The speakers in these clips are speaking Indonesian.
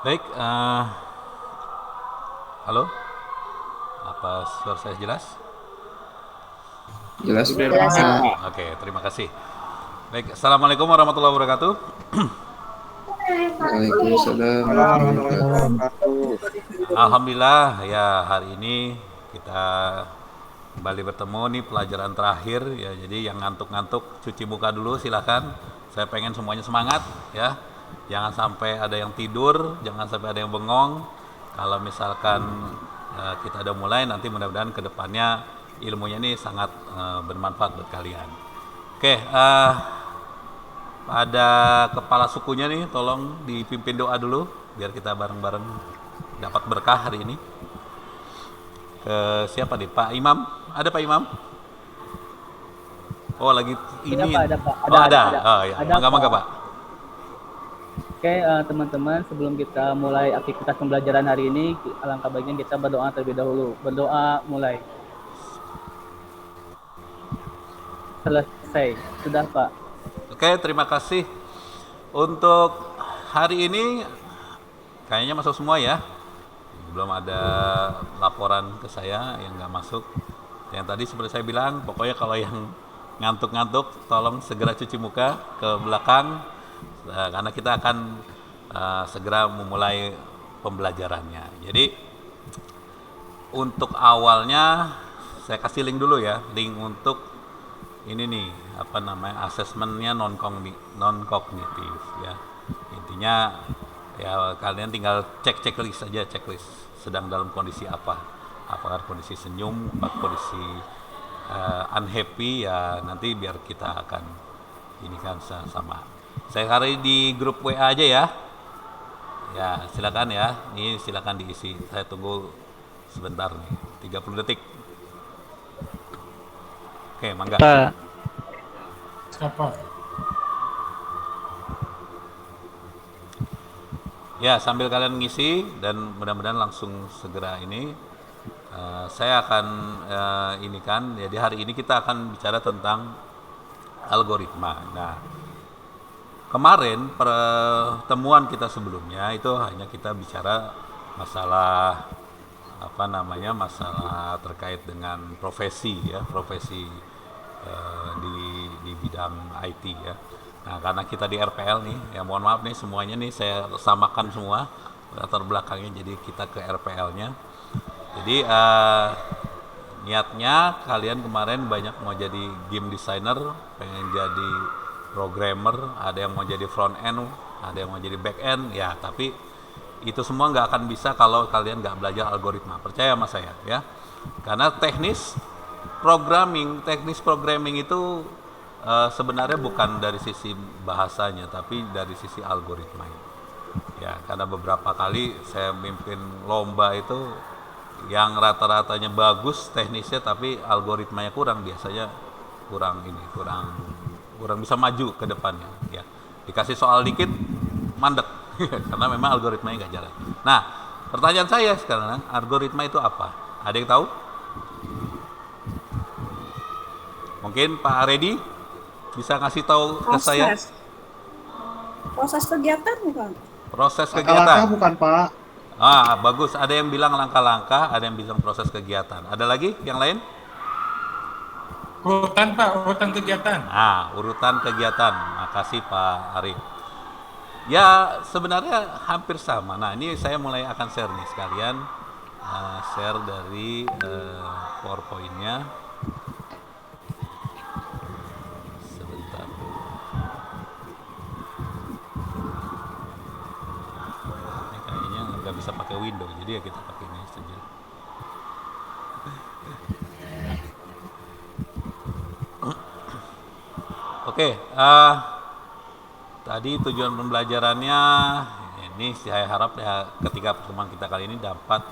Baik, halo, apa suara saya jelas? Jelas Sudah Jelas dengar, Pak. Pak. Oke, terima kasih. Baik, Assalamualaikum warahmatullahi wabarakatuh. Waalaikumsalam Assalamualaikum warahmatullahi warahmatullahi wabarakatuh. wabarakatuh. Alhamdulillah, ya hari ini kita kembali bertemu nih pelajaran terakhir ya. Jadi yang ngantuk-ngantuk cuci muka dulu silahkan. Saya pengen semuanya semangat ya. Jangan sampai ada yang tidur, jangan sampai ada yang bengong. Kalau misalkan kita udah mulai, nanti mudah-mudahan kedepannya ilmunya ini sangat bermanfaat buat kalian. Oke, ada kepala sukunya nih, tolong dipimpin doa dulu biar kita bareng-bareng dapat berkah hari ini. Ke siapa nih? Pak Imam? Ada Pak Imam? Oh, lagi Ada ini. Pak, ada Pak. Oh, ada. Ada. Oh, ya. Ada Mangga-mangga, Pak. Pak. Oke, teman-teman, sebelum kita mulai aktivitas pembelajaran hari ini, alangkah baiknya kita berdoa terlebih dahulu. Berdoa mulai. Selesai. Sudah Pak. Oke, terima kasih. Untuk hari ini kayaknya masuk semua ya. Belum ada laporan ke saya yang nggak masuk. Yang tadi seperti saya bilang, pokoknya kalau yang ngantuk-ngantuk, tolong segera cuci muka ke belakang, karena kita akan segera memulai pembelajarannya. Jadi untuk awalnya saya kasih link dulu ya, link untuk ini nih apa namanya asesmennya non kognitif ya. Intinya ya kalian tinggal cek checklist saja, checklist sedang dalam kondisi apa, apakah kondisi senyum, apakah kondisi unhappy, ya nanti biar kita akan ini kan sama. Saya cari di grup WA aja ya. Ya, silakan ya. Ini silakan diisi. Saya tunggu sebentar nih. 30 detik. Oke, mangga. Pak. Siapa? Ya, sambil kalian ngisi dan mudah-mudahan langsung segera ini saya akan ini kan. Jadi hari ini kita akan bicara tentang algoritma. Nah, kemarin pertemuan kita sebelumnya itu hanya kita bicara masalah apa namanya, masalah terkait dengan profesi ya, profesi di bidang IT ya. Nah, karena kita di RPL nih, ya mohon maaf nih semuanya nih saya samakan semua latar belakangnya, jadi kita ke RPL-nya. Jadi niatnya kalian kemarin banyak mau jadi game designer, pengen jadi programmer, ada yang mau jadi front end, ada yang mau jadi back end, ya tapi itu semua nggak akan bisa kalau kalian nggak belajar algoritma. Percaya sama saya ya. Karena teknis programming itu sebenarnya bukan dari sisi bahasanya, tapi dari sisi algoritmanya. Ya, karena beberapa kali saya mimpin lomba itu yang rata-ratanya bagus teknisnya tapi algoritmanya kurang, biasanya kurang ini, kurang kurang bisa maju ke depannya ya. Dikasih soal dikit mandek karena memang algoritmanya nggak jalan. Nah, pertanyaan saya sekarang, algoritma itu apa? Ada yang tahu? Mungkin Pak Redi bisa ngasih tahu ke saya Proses kegiatan bukan? proses Langkah-langkah kegiatan. bukan, Pak. Ah, bagus. Ada yang bilang langkah-langkah, ada yang bilang proses kegiatan. Ada lagi yang lain? Urutan Pak, urutan kegiatan. Ah, urutan kegiatan. Makasih Pak Arif. Ya, sebenarnya hampir sama. Nah, ini saya mulai akan share nih sekalian. Share dari PowerPoint-nya. Sebentar. Ini kayaknya nggak bisa pakai window, jadi ya kita pakai ini saja. Oke, tadi tujuan pembelajarannya ini saya harap ya ketika pertemuan kita kali ini dapat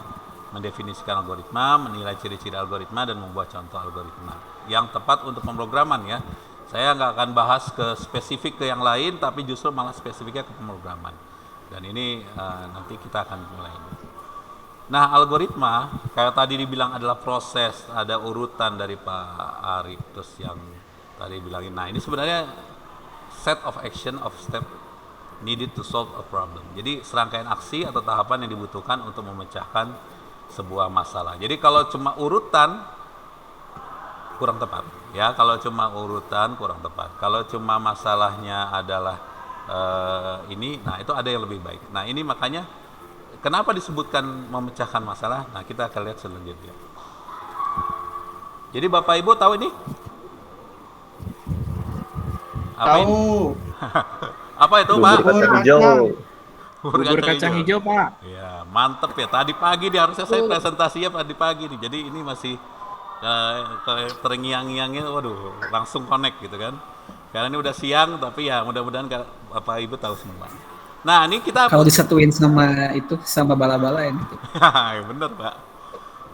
mendefinisikan algoritma, menilai ciri-ciri algoritma, dan membuat contoh algoritma yang tepat untuk pemrograman ya. Saya nggak akan bahas ke spesifik ke yang lain, tapi justru malah spesifiknya ke pemrograman. Dan ini nanti kita akan mulai. Nah, algoritma kayak tadi dibilang adalah proses, ada urutan dari Pak Arif terus yang tadi bilangin. Nah, ini sebenarnya set of action of step needed to solve a problem. Jadi serangkaian aksi atau tahapan yang dibutuhkan untuk memecahkan sebuah masalah. Jadi kalau cuma urutan kurang tepat, ya. Kalau cuma urutan kurang tepat. Kalau cuma masalahnya adalah ini, nah itu ada yang lebih baik. Nah ini makanya kenapa disebutkan memecahkan masalah. Nah kita akan lihat selanjutnya. Jadi Bapak Ibu tahu ini? Apa ini? Tahu. Apa itu Pak? Bubur kacang hijau. Bubur kacang hijau, Pak. Ya, mantep ya. Tadi pagi nih harusnya saya presentasinya tadi pagi nih. Jadi ini masih terngiang-ngiangnya, waduh, langsung connect gitu kan. Karena ini udah siang, tapi ya mudah-mudahan Bapak Ibu tahu semua. Nah, ini kita Kalau disatuin sama itu sama bala-bala ini. ya, bener Pak.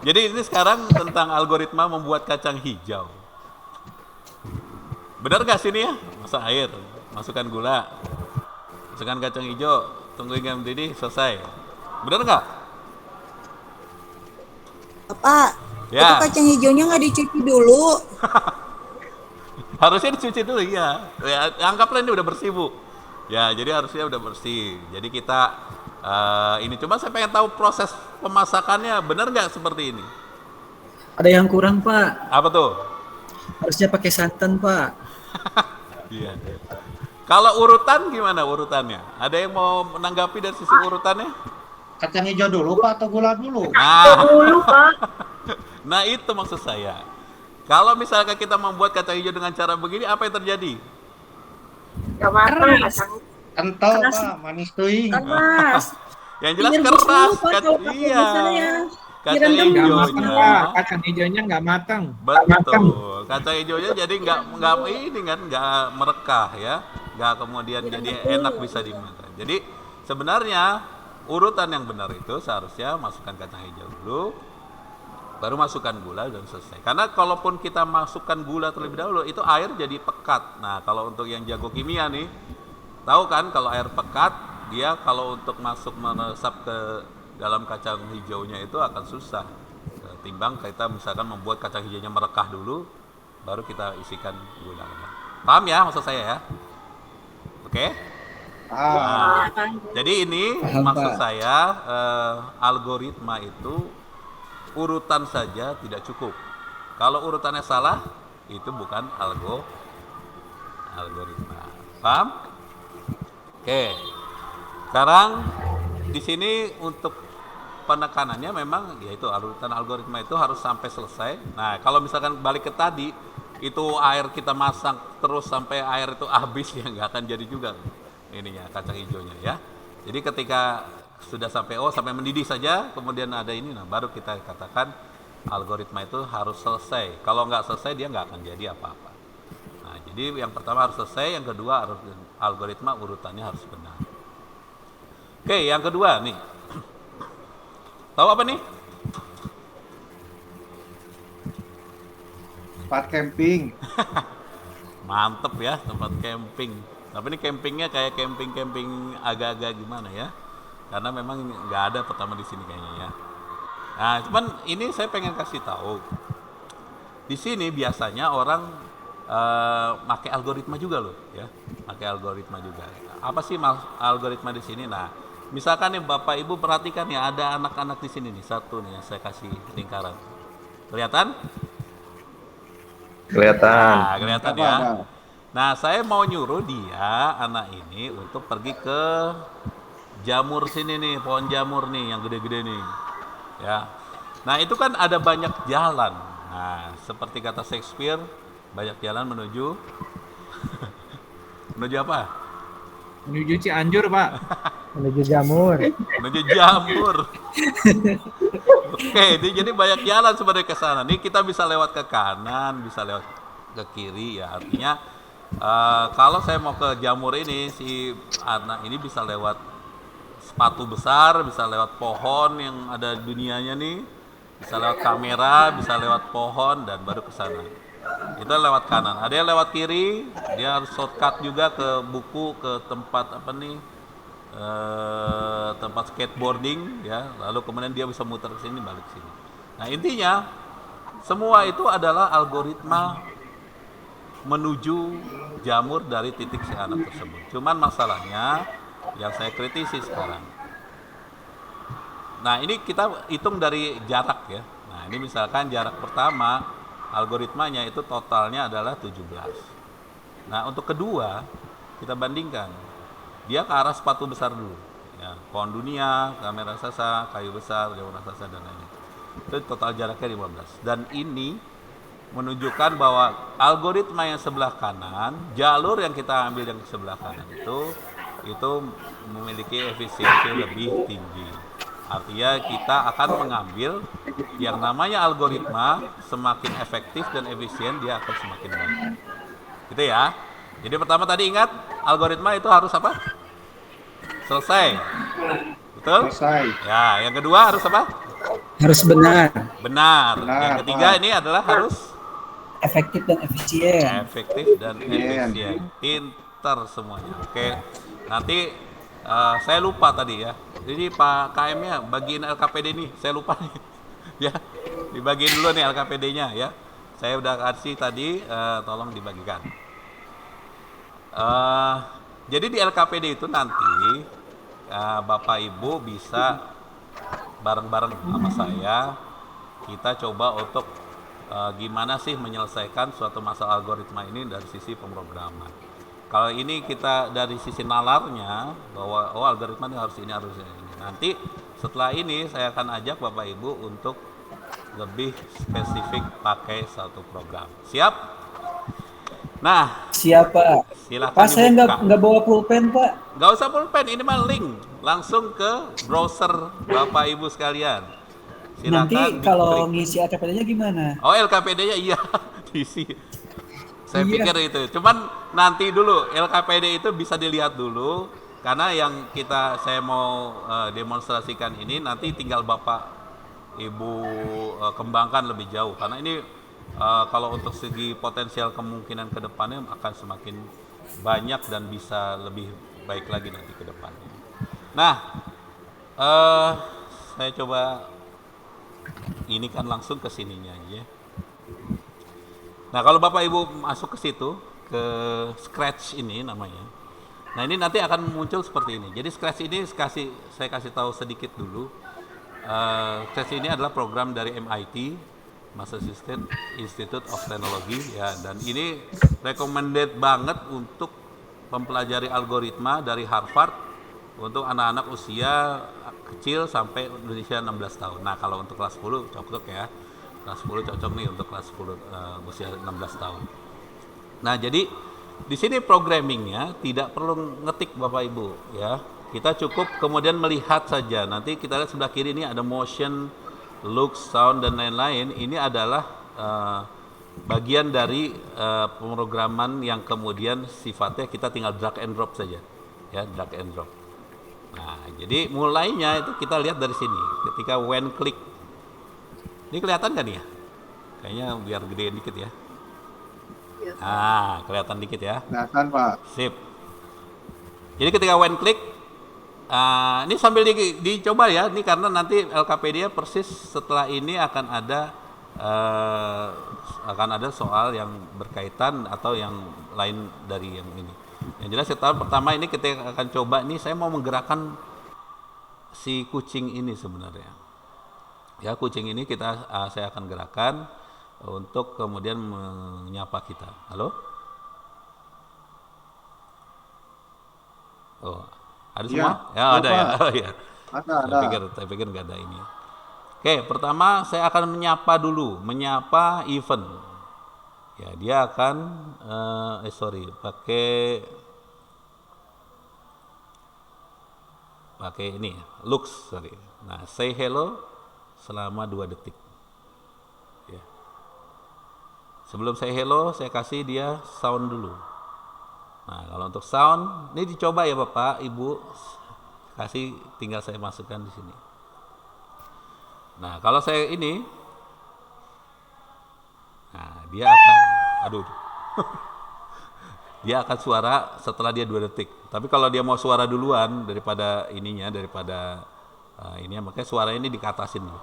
Jadi ini sekarang tentang algoritma membuat kacang hijau. Bener gak sih ini ya? Masak air, masukkan gula, masukkan kacang hijau, tunggu hingga mendidih, selesai. Bener nggak? Bapak, Ya. itu kacang hijaunya nggak dicuci dulu. Harusnya dicuci dulu ya. Ya, anggaplah ini udah bersih Bu. Ya, jadi harusnya udah bersih. Jadi kita ini cuma saya pengen tahu proses pemasakannya benar nggak seperti ini? Ada yang kurang, Pak. Apa tuh? Harusnya pakai santan, Pak. Iya. Kalau urutan gimana urutannya? Ada yang mau menanggapi dari sisi urutannya? Kacang hijau dulu, Pak, atau gula dulu? Nah itu maksud saya. Kalau misalkan kita membuat kacang hijau dengan cara begini, apa yang terjadi? Keras. Kental, Keras. Pak, manis teuing. Keras. Yang jelas Direbus keras. dulu, Pak, kalau pakai Iya. misalnya Kacang direndam Nggak dulu. matang, hijaunya. Pak. Kacang hijaunya nggak matang. Betul. Kacang hijaunya jadi nggak ini kan nggak merekah ya, nggak kemudian jadi enak bisa dimakan. Jadi sebenarnya urutan yang benar itu seharusnya masukkan kacang hijau dulu, baru masukkan gula dan selesai. Karena kalaupun kita masukkan gula terlebih dahulu, itu air jadi pekat. Nah kalau untuk yang jago kimia nih, tahu kan kalau air pekat dia kalau untuk masuk meresap ke dalam kacang hijaunya itu akan susah. Timbang kita misalkan membuat kacang hijaunya merekah dulu, baru kita isikan gula. Paham ya maksud saya ya? Oke? Nah, jadi ini Paham, maksud Pak. saya algoritma itu urutan saja tidak cukup. Kalau urutannya salah, itu bukan algoritma. Paham? Oke. Sekarang di sini untuk penekanannya memang yaitu urutan algoritma itu harus sampai selesai. Nah, kalau misalkan balik ke tadi, itu air kita masak terus sampai air itu habis ya nggak akan jadi juga ininya kacang hijaunya ya. Jadi ketika sudah sampai sampai mendidih saja, kemudian ada ini, nah baru kita katakan algoritma itu harus selesai. Kalau nggak selesai dia nggak akan jadi apa-apa. Nah, jadi yang pertama harus selesai, yang kedua harus algoritma urutannya harus benar. Oke, yang kedua nih. Tahu apa nih? Tempat camping. Mantep ya tempat camping. Tapi ini campingnya kayak camping agak-agak gimana ya? Karena memang nggak ada pertama di sini kayaknya ya. Nah, cuman ini saya pengen kasih tahu. Di sini biasanya orang pakai algoritma juga loh, ya. Pakai algoritma juga. Apa sih algoritma di sini? Nah, misalkan nih Bapak Ibu perhatikan ya, ada anak-anak di sini nih, satu nih yang saya kasih lingkaran. Kelihatan? Kelihatan. Nah, kelihatan ya. Nah, saya mau nyuruh dia, anak ini, untuk pergi ke jamur sini nih, pohon jamur nih, yang gede-gede nih. Ya. Nah, itu kan ada banyak jalan. Nah, seperti kata Shakespeare, banyak jalan menuju menuju apa? Menuju Cianjur, Pak. Menuju jamur. Menuju jamur. Oke, jadi banyak jalan sebenarnya ke sana. Nih kita bisa lewat ke kanan, bisa lewat ke kiri ya. Artinya kalau saya mau ke jamur ini, si anak ini bisa lewat sepatu besar, bisa lewat pohon yang ada dunianya nih, bisa lewat kamera, bisa lewat pohon dan baru ke sana. Itu lewat kanan. Ada yang lewat kiri, dia harus shortcut juga ke buku, ke tempat apa nih? Tempat skateboarding ya. Lalu kemudian dia bisa muter ke sini, balik sini. Nah, intinya semua itu adalah algoritma menuju jamur dari titik si anak tersebut. Cuman masalahnya yang saya kritisi sekarang. Nah, ini kita hitung dari jarak ya. Nah, ini misalkan jarak pertama algoritmanya itu totalnya adalah 17. Nah, untuk kedua kita bandingkan. Dia ke arah sepatu besar dulu. Ya, pohon dunia, kamera raksasa, kayu besar, jauh raksasa dan lain-lain. Itu total jaraknya 15. Dan ini menunjukkan bahwa algoritma yang sebelah kanan, jalur yang kita ambil yang sebelah kanan itu memiliki efisiensi lebih tinggi. Artinya kita akan mengambil yang namanya algoritma, semakin efektif dan efisien dia akan semakin baik. Gitu ya. Jadi pertama tadi ingat algoritma itu harus apa? Selesai. Betul? Selesai. Ya, yang kedua harus apa? Harus benar, Benar. Benar, Yang ketiga Pak. ini adalah harus efektif dan efisien. efektif dan efisien. Pintar semuanya. Oke. Nanti saya lupa tadi ya. Jadi Pak KM-nya bagiin LKPD nih. Saya lupa nih. Ya, dibagiin dulu nih LKPD-nya ya. Saya udah kasih tadi, tolong dibagikan. Jadi di LKPD itu nanti Bapak Ibu bisa bareng-bareng sama saya kita coba untuk gimana sih menyelesaikan suatu masalah algoritma ini dari sisi pemrograman. Kalau ini kita dari sisi nalarnya bahwa algoritma ini harus ini harus ini. Nanti setelah ini saya akan ajak Bapak Ibu untuk lebih spesifik pakai satu program. Siap? Nah, Siapa? silakan Pak, saya dibuka. nggak bawa pulpen, Pak. Nggak usah pulpen, ini mah link langsung ke browser Bapak Ibu sekalian. Nanti Silakan kalau diklik. ngisi LKPD-nya gimana? Oh, LKPD-nya iya diisi. Saya Iya. pikir itu. Cuman nanti dulu LKPD itu bisa dilihat dulu karena yang saya mau demonstrasikan ini nanti tinggal Bapak Ibu kembangkan lebih jauh karena ini kalau untuk segi potensial kemungkinan ke depannya akan semakin banyak dan bisa lebih baik lagi nanti ke depannya. Nah, saya coba ini kan langsung ke sininya aja. Nah, kalau Bapak Ibu masuk ke situ, ke Scratch ini namanya. Nah, ini nanti akan muncul seperti ini. Jadi Scratch ini saya kasih tahu sedikit dulu. Scratch ini adalah program dari MIT, Massachusetts Institute of Technology ya, dan ini recommended banget untuk mempelajari algoritma dari Harvard untuk anak-anak usia kecil sampai Indonesia 16 tahun. Nah, kalau untuk kelas 10 cocok ya. Kelas 10 cocok nih untuk kelas 10 usia 16 tahun. Nah, jadi di sini programmingnya tidak perlu ngetik Bapak Ibu ya. Kita cukup kemudian melihat saja. Nanti kita lihat sebelah kiri ini ada motion, look, sound dan lain-lain. Ini adalah bagian dari pemrograman yang kemudian sifatnya kita tinggal drag and drop saja. Ya, drag and drop. Nah, jadi mulainya itu kita lihat dari sini. Ketika when click. Ini kelihatan kan ya? Kayaknya biar gedein dikit ya. Kelihatan dikit ya. Kelihatan, Pak. Sip. Jadi ketika when click, ini sambil dicoba ya. Ini karena nanti LKPD persis setelah ini akan ada soal yang berkaitan atau yang lain dari yang ini. Yang jelas setelah pertama ini kita akan coba. Ini saya mau menggerakkan si kucing ini sebenarnya. Ya, kucing ini saya akan gerakan untuk kemudian menyapa kita. Halo? Oh, ada semua? Ya, ada ya. Oh, ya. Ada. Saya pikir nggak ada ini. Oke, pertama saya akan menyapa dulu, menyapa event. Ya, dia akan pakai ini, looks, sorry. Nah, say hello selama 2 detik. Ya. Sebelum saya hello, saya kasih dia sound dulu. Nah, kalau untuk sound, ini dicoba ya Bapak, Ibu. Tinggal saya masukkan di sini. Nah, kalau saya ini, nah dia akan, dia akan suara setelah dia 2 detik. Tapi kalau dia mau suara duluan daripada makanya suara ini dikatasin dulu.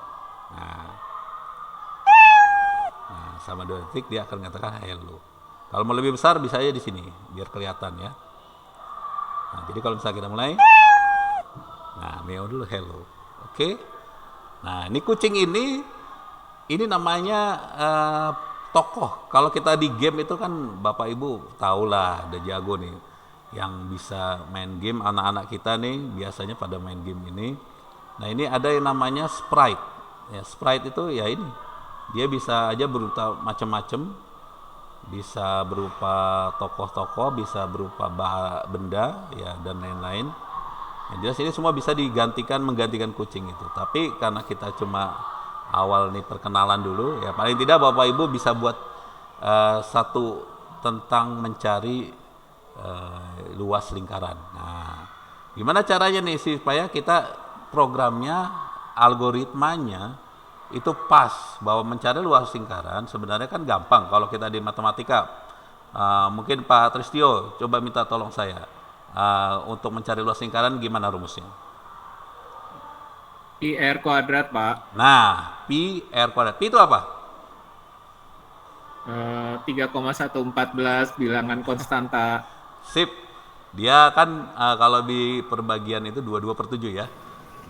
Nah, sama 2 detik dia akan mengatakan hello. Kalau mau lebih besar bisa aja di sini biar kelihatan ya. Nah, jadi kalau misalnya kita mulai, nah meow dulu hello, oke. Nah ini kucing ini namanya tokoh. Kalau kita di game itu kan Bapak Ibu tahulah, ada jago nih yang bisa main game. Anak-anak kita nih biasanya pada main game ini. Nah ini ada yang namanya sprite. Ya, sprite itu ya ini, dia bisa aja berupa macam-macam, bisa berupa tokoh-tokoh, bisa berupa benda ya dan lain-lain. Yang jelas ini semua bisa menggantikan kucing itu. Tapi karena kita cuma awal nih perkenalan dulu, ya paling tidak Bapak Ibu bisa buat satu tentang mencari luas lingkaran. Nah, gimana caranya nih supaya kita programnya, algoritmanya itu pas bahwa mencari luas lingkaran sebenarnya kan gampang kalau kita di matematika. Mungkin Pak Tristio coba minta tolong saya untuk mencari luas lingkaran gimana rumusnya? Pi R kuadrat, Pak. Nah, pi R kuadrat. Pi itu apa? 3,114 bilangan konstanta. Sip. Dia kan kalau di perbagian itu 22/7 ya.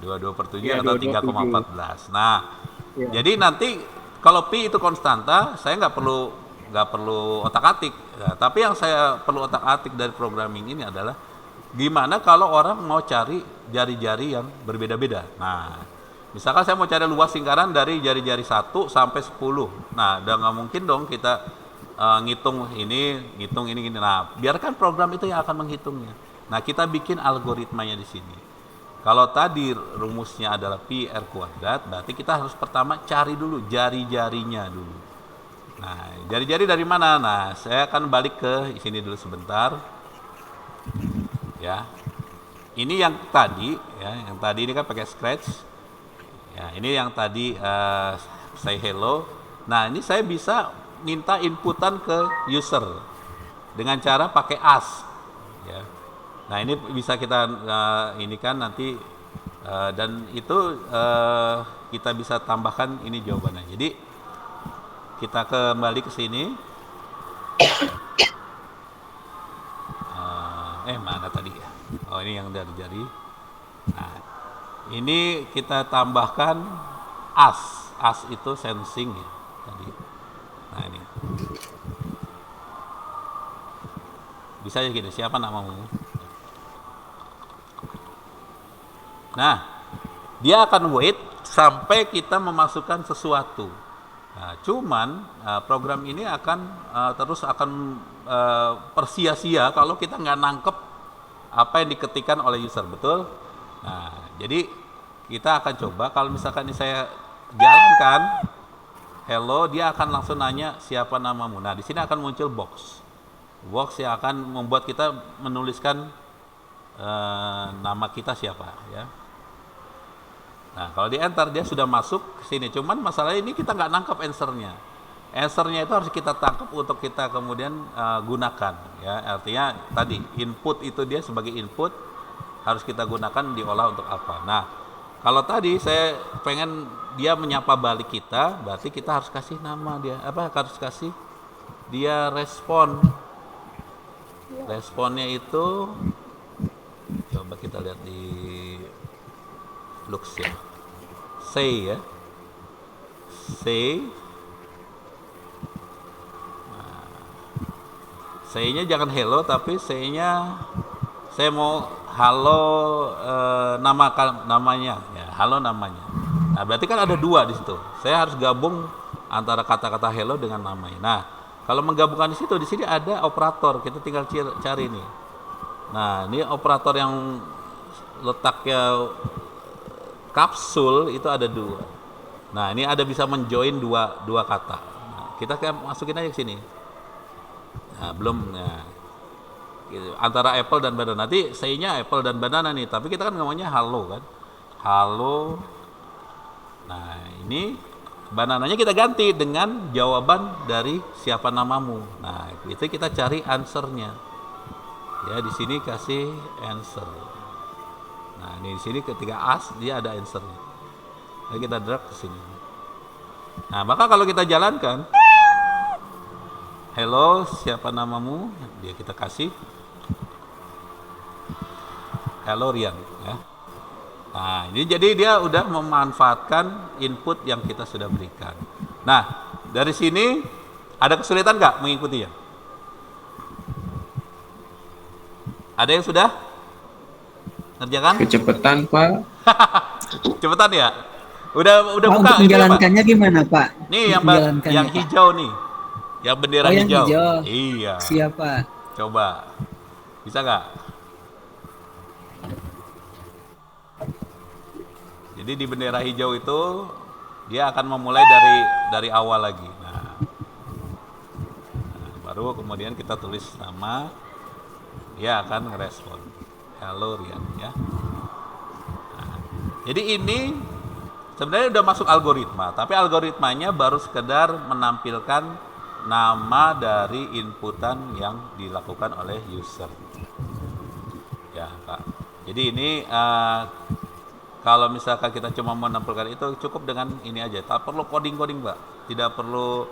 22/7 Iya, atau 22/7. 3,14. Nah, Iya. jadi nanti kalau pi itu konstanta, saya nggak perlu otak-atik. Nah, tapi yang saya perlu otak-atik dari programming ini adalah gimana kalau orang mau cari jari-jari yang berbeda-beda. Nah, misalkan saya mau cari luas lingkaran dari jari-jari 1 sampai 10. Nah, udah nggak mungkin dong kita ngitung ini. Nah, biarkan program itu yang akan menghitungnya. Nah, kita bikin algoritmanya di sini. Kalau tadi rumusnya adalah pi R kuadrat, berarti kita harus pertama cari dulu jari-jarinya dulu. Nah, jari-jari dari mana? Nah, saya akan balik ke sini dulu sebentar. Ya, ini yang tadi ini kan pakai scratch. Ya, ini yang tadi say hello. Nah, ini saya bisa minta inputan ke user dengan cara pakai ask. Ya. Nah, ini bisa kita ini kan nanti dan itu kita bisa tambahkan ini jawabannya. Jadi kita kembali ke sini. Mana tadi ya? Oh, ini yang dari jari. Nah, ini kita tambahkan as. As itu sensing ya tadi. Nah, ini. Bisa aja gini, siapa namamu? Nah, dia akan wait sampai kita memasukkan sesuatu. Nah, cuman program ini terus akan persia-sia kalau kita nggak nangkep apa yang diketikkan oleh user, betul? Nah, jadi kita akan coba kalau misalkan ini saya jalankan hello, dia akan langsung nanya siapa namamu. Nah, di sini akan muncul box yang akan membuat kita menuliskan nama kita siapa ya. Nah, kalau di enter dia sudah masuk ke sini. Cuman masalahnya ini kita nggak nangkep answernya. Answernya itu harus kita tangkap untuk kita kemudian gunakan. Ya, artinya tadi input itu dia sebagai input harus kita gunakan diolah untuk apa. Nah, kalau tadi saya pengen dia menyapa balik kita, berarti kita harus kasih nama dia. Harus kasih dia respon. Responnya itu coba kita lihat di looks ya. Say ya. Say. Nah, say-nya jangan hello tapi say-nya saya mau halo namanya ya, halo namanya. Nah, berarti kan ada dua di situ. Saya harus gabung antara kata-kata hello dengan namanya. Nah, kalau menggabungkan di sini ada operator. Kita tinggal cari nih. Nah, ini operator yang letaknya kapsul itu ada dua. Nah, ini ada bisa menjoin dua kata. Nah, kita masukin aja ke sini. Nah, belum ya. Gitu. Antara apple dan banana. Nanti say-nya apple dan banana nih, tapi kita kan ngomongnya halo kan. Halo. Nah, ini banananya kita ganti dengan jawaban dari siapa namamu. Nah, itu kita cari answer-nya. Ya, di sini kasih answer. Nah, ini di sini ketika ask dia ada answer-nya. Nah, kita drag ke sini. Nah, maka kalau kita jalankan hello, siapa namamu? Dia kita kasih hello Rian ya. Nah, ini jadi dia udah memanfaatkan input yang kita sudah berikan. Nah, dari sini ada kesulitan nggak mengikutinya? Ada yang sudah ngerjakan? Kecepatan, Pak. Cepetan ya. Udah Pak, buka untuk ini ya, Pak. menjalankannya gimana, Pak? Nih Untuk yang menjalankannya, yang Pak. hijau nih. Yang bendera Oh, yang hijau. hijau. Iya. Siapa? Coba. Bisa nggak? Jadi di bendera hijau itu dia akan memulai dari awal lagi. Nah, baru kemudian kita tulis nama, dia akan ngerespon. Halo Rian ya. Nah, jadi ini sebenarnya udah masuk algoritma, tapi algoritmanya baru sekedar menampilkan nama dari inputan yang dilakukan oleh user. Ya, Pak. Jadi ini kalau misalkan kita cuma menampilkan itu cukup dengan ini aja. Tak perlu coding-coding, Pak. Tidak perlu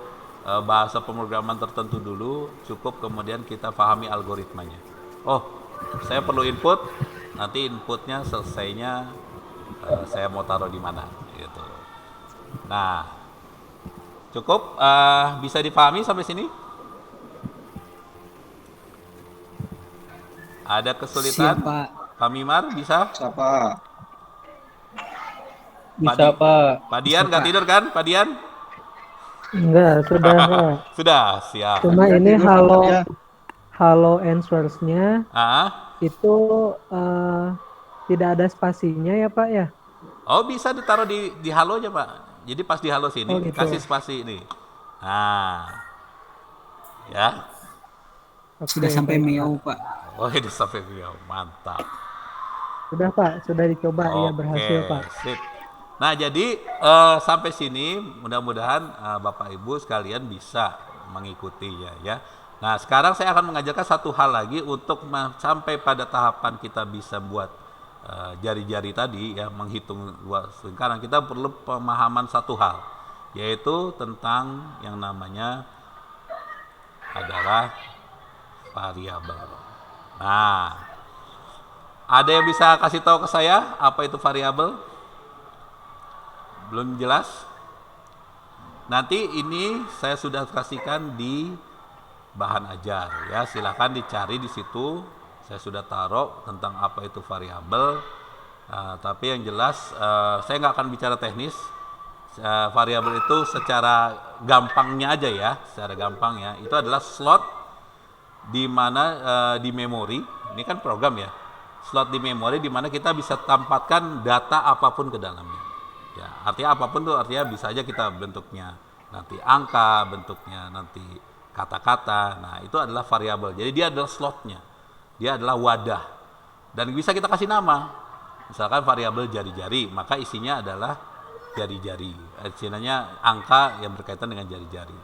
bahasa pemrograman tertentu dulu, cukup kemudian kita pahami algoritmanya. Oh, saya perlu input, nanti inputnya selesainya saya mau taruh di mana gitu. Nah, cukup bisa dipahami sampai sini? Ada kesulitan? Siapa? Pak Mimar bisa? Siapa? Bisa, Pak. Pak Dian nggak tidur kan, Pak Dian? Enggak, sudah Pak. Sudah, siap. Cuma ini Tidur, Pak, ya. halo answers-nya itu tidak ada spasinya ya Pak ya? Oh, bisa ditaruh di halo aja, Pak. Jadi pas di halo sini Oh, gitu. kasih spasi ini. Nah. Ya. Oke, Sudah sampai baik. meow, Pak. Oh, ini sampai video. Mantap. Sudah Pak, sudah dicoba ya berhasil Pak. Sip. Nah, jadi sampai sini mudah-mudahan Bapak Ibu sekalian bisa mengikutinya ya. Nah, sekarang saya akan mengajarkan satu hal lagi untuk sampai pada tahapan kita bisa buat jari-jari tadi ya, menghitung luas lingkaran. Kita perlu pemahaman satu hal, yaitu tentang yang namanya adalah variabel. Nah, ada yang bisa kasih tahu ke saya apa itu variabel? Belum jelas? Nanti ini saya sudah kasihkan di bahan ajar ya, silakan dicari di situ. Saya sudah taruh tentang apa itu variabel. Tapi yang jelas saya nggak akan bicara teknis. Variabel itu secara gampangnya aja ya, secara gampang ya. Itu adalah slot di mana di memori. Ini kan program ya. Slot di memori di mana kita bisa tempatkan data apapun ke dalamnya. Ya, artinya apapun tuh artinya bisa aja kita bentuknya nanti angka, bentuknya nanti kata-kata. Nah, itu adalah variabel. Jadi dia adalah slotnya. Dia adalah wadah. Dan bisa kita kasih nama. Misalkan variabel jari-jari, maka isinya adalah jari-jari. Istilahnya angka yang berkaitan dengan jari-jari.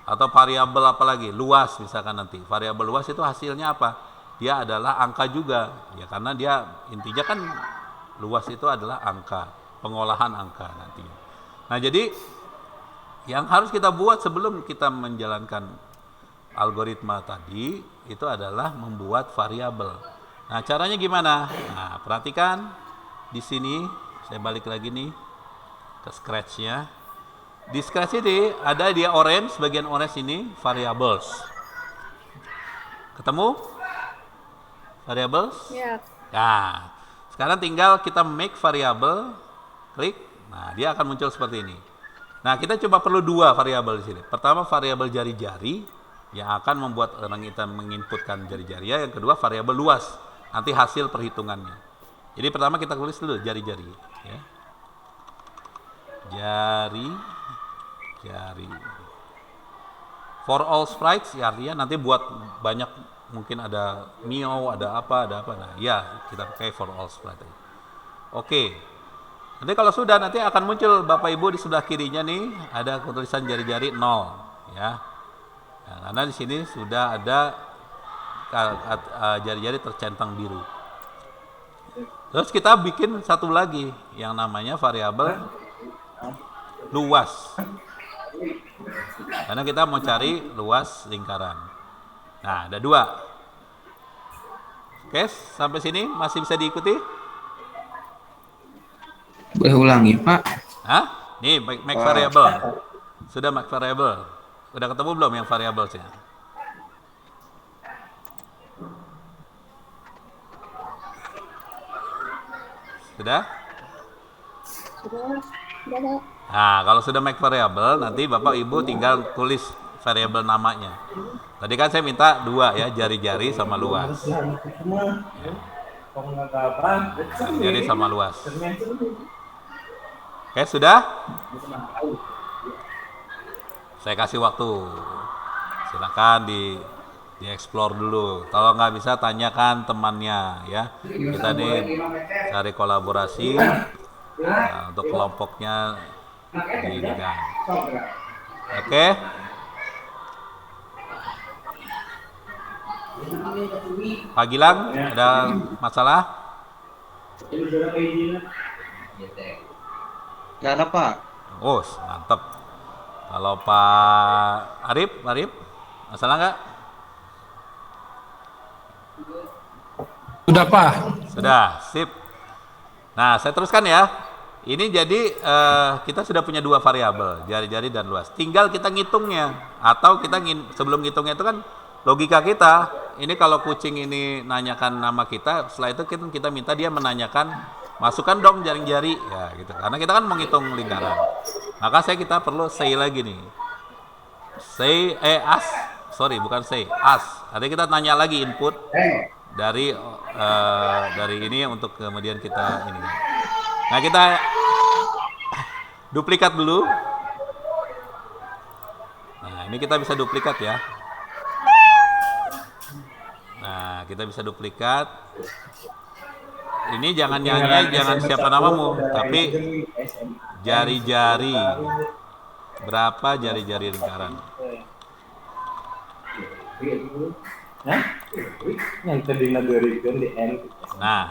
Atau variabel apa lagi? Luas misalkan nanti. Variabel luas itu hasilnya apa? Dia adalah angka juga. Ya karena dia intinya kan luas itu adalah angka, pengolahan angka nantinya. Nah, jadi yang harus kita buat sebelum kita menjalankan algoritma tadi itu adalah membuat variabel. Nah, caranya gimana? Nah, perhatikan di sini, saya balik lagi nih ke Scratch-nya. Di Scratch ini ada dia orange, bagian orange ini variables. Ketemu? Variables? Ya. Nah, sekarang tinggal kita make variable, klik. Nah, dia akan muncul seperti ini. Nah, kita coba perlu dua variabel di sini. Pertama, variabel jari-jari yang akan membuat orang kita menginputkan jari-jari. Yang kedua, variabel luas. Nanti hasil perhitungannya. Jadi pertama kita tulis dulu jari-jari. Ya. Jari. For all sprites, ya artinya nanti buat banyak, mungkin ada meow, ada apa. Nah, ya kita pakai for all sprite. Oke. Nanti kalau sudah, nanti akan muncul Bapak Ibu di sebelah kirinya nih ada tulisan jari-jari 0 ya. Nah, karena di sini sudah ada jari-jari tercentang biru. Terus kita bikin satu lagi yang namanya variabel luas. Karena kita mau cari luas lingkaran. Nah, ada dua. Oke, sampai sini masih bisa diikuti? Boleh ulangi, Pak? Hah? Nih, make variable. Sudah make variable. Udah ketemu belum yang variablesnya? Sudah? Nah, kalau sudah make variable, nanti Bapak Ibu tinggal tulis variabel namanya. Tadi kan saya minta 2 ya, jari-jari sama luas. Jari sama luas. Oke, sudah? Saya kasih waktu. Silakan di-explore dulu. Kalau nggak bisa, tanyakan temannya ya. Kita nih cari kolaborasi untuk kelompoknya di Nigan. Oke? Pak Gilang, ada masalah? Gak ada Pak. Oh, mantap. Kalau Pak Arif, masalah nggak? Sudah, Pak. Sudah, sip. Nah, saya teruskan ya. Ini jadi kita sudah punya 2 variabel, jari-jari dan luas. Tinggal kita ngitungnya. Atau kita sebelum ngitungnya itu kan logika kita. Ini kalau kucing ini nanyakan nama kita, setelah itu kita minta dia menanyakan, masukkan dong jari-jari ya gitu. Karena kita kan menghitung lingkaran. Maka kita perlu say lagi nih. Bukan say, ask. Artinya kita tanya lagi input dari ini untuk kemudian kita ini. Nah, kita duplikat dulu. Nah, ini kita bisa duplikat ya. Nah, kita bisa duplikat. Ini jangan siapa namamu, tapi jari-jari. Berapa jari-jari lingkaran? Nah,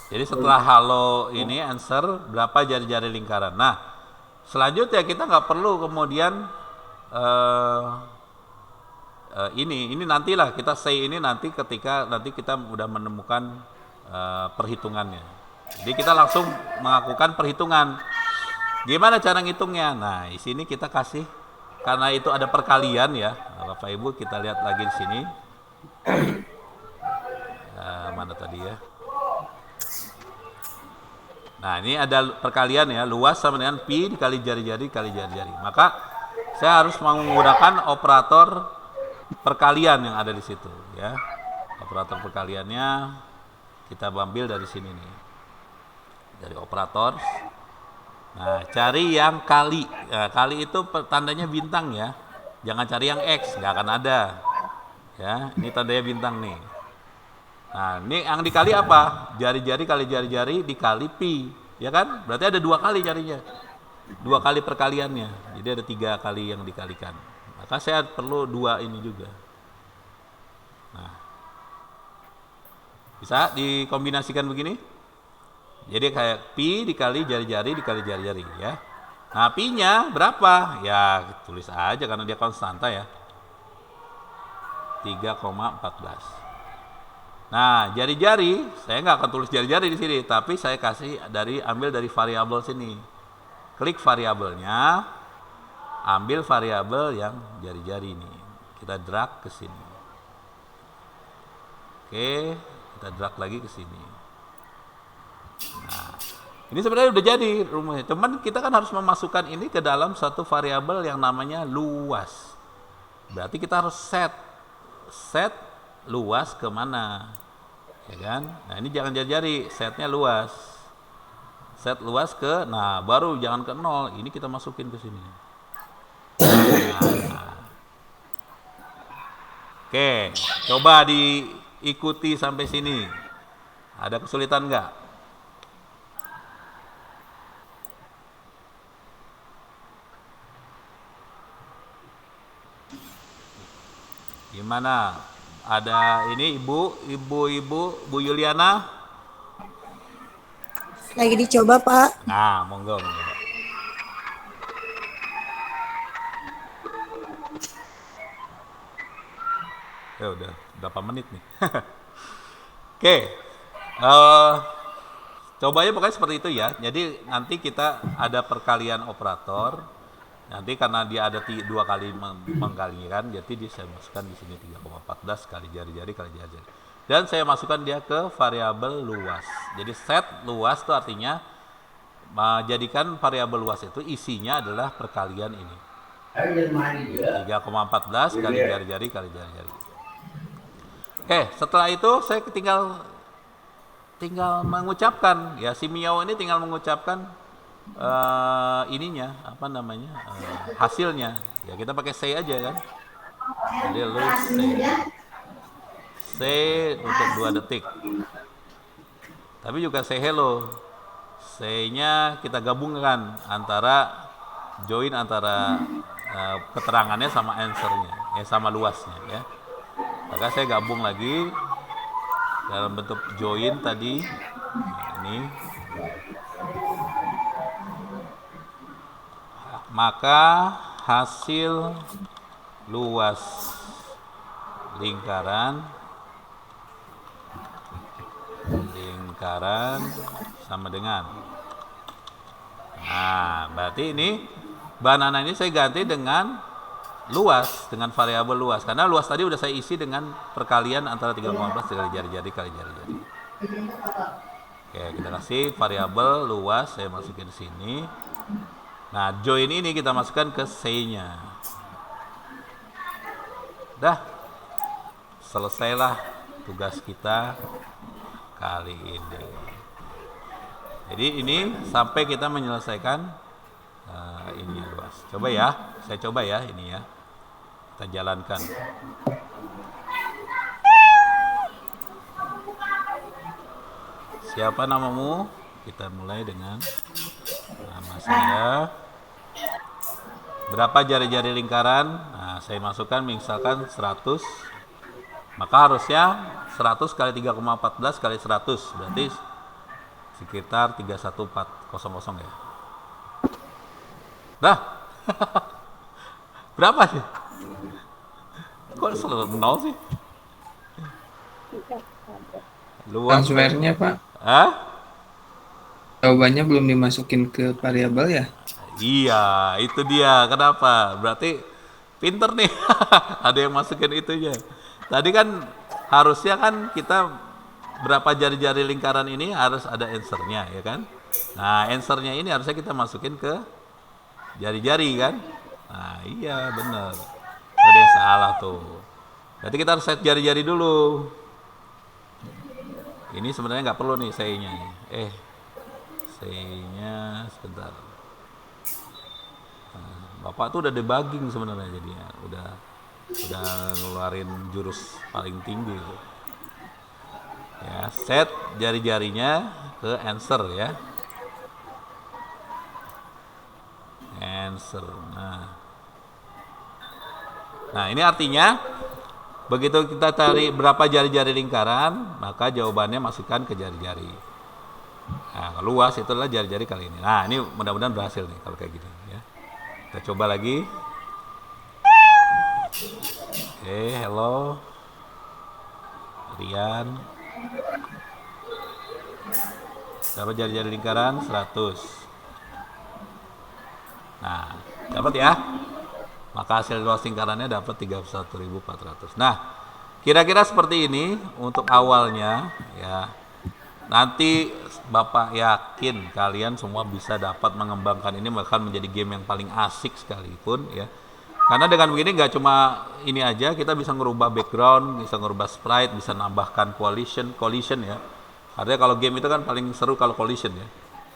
jadi setelah halo ini answer berapa jari-jari lingkaran. Nah, selanjutnya kita nggak perlu kemudian ini nantilah kita say ini nanti ketika nanti kita udah menemukan perhitungannya. Jadi kita langsung melakukan perhitungan. Gimana cara ngitungnya? Nah, di sini kita kasih karena itu ada perkalian ya, Bapak Ibu kita lihat lagi di sini. Mana tadi ya? Nah, ini ada perkalian ya, luas sama dengan pi dikali jari-jari kali jari-jari. Maka saya harus menggunakan operator perkalian yang ada di situ ya. Operator perkaliannya kita ambil dari sini nih. Dari operator. Nah, cari yang kali. Nah, kali itu tandanya bintang ya. Jangan cari yang X, nggak akan ada. Ya, ini tandanya bintang nih. Nah, ini yang dikali apa? Jari-jari kali jari-jari dikali pi, ya kan? Berarti ada 2 kali carinya. 2 kali perkaliannya. Jadi ada 3 kali yang dikalikan. Maka saya perlu 2 ini juga. Nah, bisa dikombinasikan begini? Jadi kayak pi dikali jari-jari dikali jari-jari ya. Nah, pi-nya berapa? Ya, tulis aja karena dia konstanta ya. 3,14. Nah, jari-jari, saya nggak akan tulis jari-jari di sini, tapi saya kasih ambil dari variabel sini. Klik variabelnya, ambil variabel yang jari-jari ini. Kita drag ke sini. Oke, kita drag lagi ke sini. Nah, ini sebenarnya udah jadi rumusnya. Cuman kita kan harus memasukkan ini ke dalam satu variabel yang namanya luas. Berarti kita harus set luas kemana, ya kan? Nah, ini jangan jari-jari, setnya luas. Set luas ke, nah baru jangan ke 0. Ini kita masukin ke sini. Nah. Oke, coba diikuti sampai sini. Ada kesulitan nggak? Gimana? Ada ini ibu Bu Yuliana? Lagi dicoba, Pak. Nah, monggo. udah berapa menit nih. Oke, eh, cobanya pokoknya seperti itu ya. Jadi nanti kita ada perkalian operator. Nanti karena dia ada 2 kali mengkalikan, jadi saya masukkan di sini 3,14 kali jari-jari kali jari-jari. Dan saya masukkan dia ke variabel luas. Jadi set luas itu artinya menjadikan variabel luas itu isinya adalah perkalian ini. 3,14 kali jari-jari kali jari-jari. Oke, setelah itu saya tinggal mengucapkan ya, si Miao ini tinggal mengucapkan ininya apa namanya hasilnya ya, kita pakai say aja kan. Jadi lu say untuk 2 detik, tapi juga say hello. Say-nya kita gabungkan antara join antara keterangannya sama answer-nya ya, sama luasnya ya. Maka saya gabung lagi dalam bentuk join tadi. Ini maka hasil luas lingkaran sama dengan, nah berarti ini banana ini saya ganti dengan luas, dengan variabel luas, karena luas tadi udah saya isi dengan perkalian antara 3,15 kali jari-jari kali jari-jari. Oke, kita kasih variabel luas, saya masukin di sini. Nah, join ini kita masukkan ke say-nya. Dah, selesailah tugas kita kali ini. Jadi ini sampai kita menyelesaikan ini luas. Coba ya, saya coba ya ini ya. Kita jalankan. Siapa namamu? Kita mulai dengan nama saya. Berapa jari-jari lingkaran? Nah, saya masukkan misalkan 100. Maka harusnya 100 kali 3,14 kali 100 berarti sekitar 31400 ya. Dah. Berapa sih? Kok selalu 0 sih? Luas. Transfernya Pak, Hah? jawabannya belum dimasukin ke variabel ya? Iya, itu dia. Kenapa? Berarti pinter nih. Ada yang masukin itunya. Tadi kan harusnya kan kita berapa jari-jari lingkaran ini harus ada answer-nya ya kan? Nah, answer-nya ini harusnya kita masukin ke jari-jari kan? Nah, iya bener. Ada yang salah tuh. Berarti kita harus set jari-jari dulu. Ini sebenarnya nggak perlu nih say-nya. Say-nya sebentar. Bapak tuh udah debugging sebenarnya jadinya, udah ngeluarin jurus paling tinggi. Ya, set jari-jarinya ke answer ya. Answer. Nah, ini artinya begitu kita cari berapa jari-jari lingkaran, maka jawabannya masukkan ke jari-jari. Nah, luas itu adalah jari-jari kali ini. Nah, ini mudah-mudahan berhasil nih kalau kayak gini ya. Kita coba lagi. Oke, hello Rian. Dapat jari-jari lingkaran 100. Nah, dapat ya. Maka hasil luas lingkarannya dapat 31.400. Nah, kira-kira seperti ini untuk awalnya ya. Nanti Bapak yakin kalian semua bisa dapat mengembangkan ini, bahkan menjadi game yang paling asik sekalipun ya. Karena dengan begini nggak cuma ini aja, kita bisa ngerubah background, bisa ngerubah sprite, bisa nambahkan collision ya. Artinya kalau game itu kan paling seru kalau collision ya.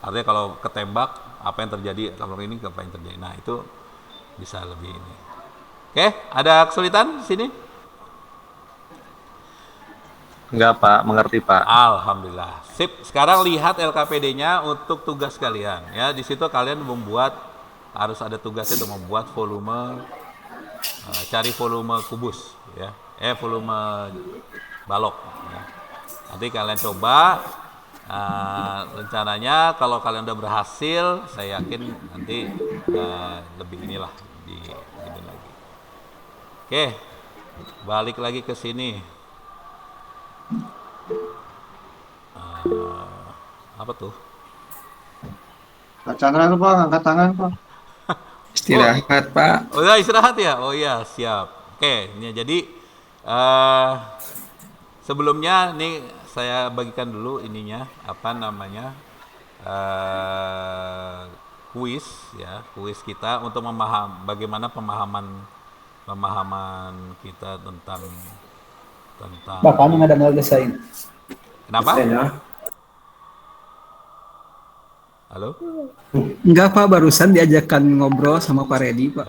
Artinya kalau ketembak apa yang terjadi, kalau ini apa yang terjadi. Nah, itu bisa lebih ini. Oke, ada kesulitan di sini? Enggak Pak, mengerti Pak. Alhamdulillah. Sip. Sekarang lihat LKPD-nya untuk tugas kalian ya. Di situ kalian harus ada tugasnya untuk membuat volume, cari volume kubus ya. Volume balok ya. Nanti kalian coba, rencananya kalau kalian udah berhasil, saya yakin nanti lebih inilah di lagi. Oke, balik lagi ke sini. Apa tuh? Pak Chandra tuh Pak, angkat tangan Pak. Istirahat, Pak. Oh ya, istirahat ya? Oh iya, siap. Oke, ini jadi sebelumnya nih saya bagikan dulu ininya, apa namanya, kuis ya, kuis kita untuk bagaimana pemahaman kita tentang Bakal nggak ada ngedesain. kenapa? Halo? Enggak Pak, barusan diajakan ngobrol sama Pak Redi Pak.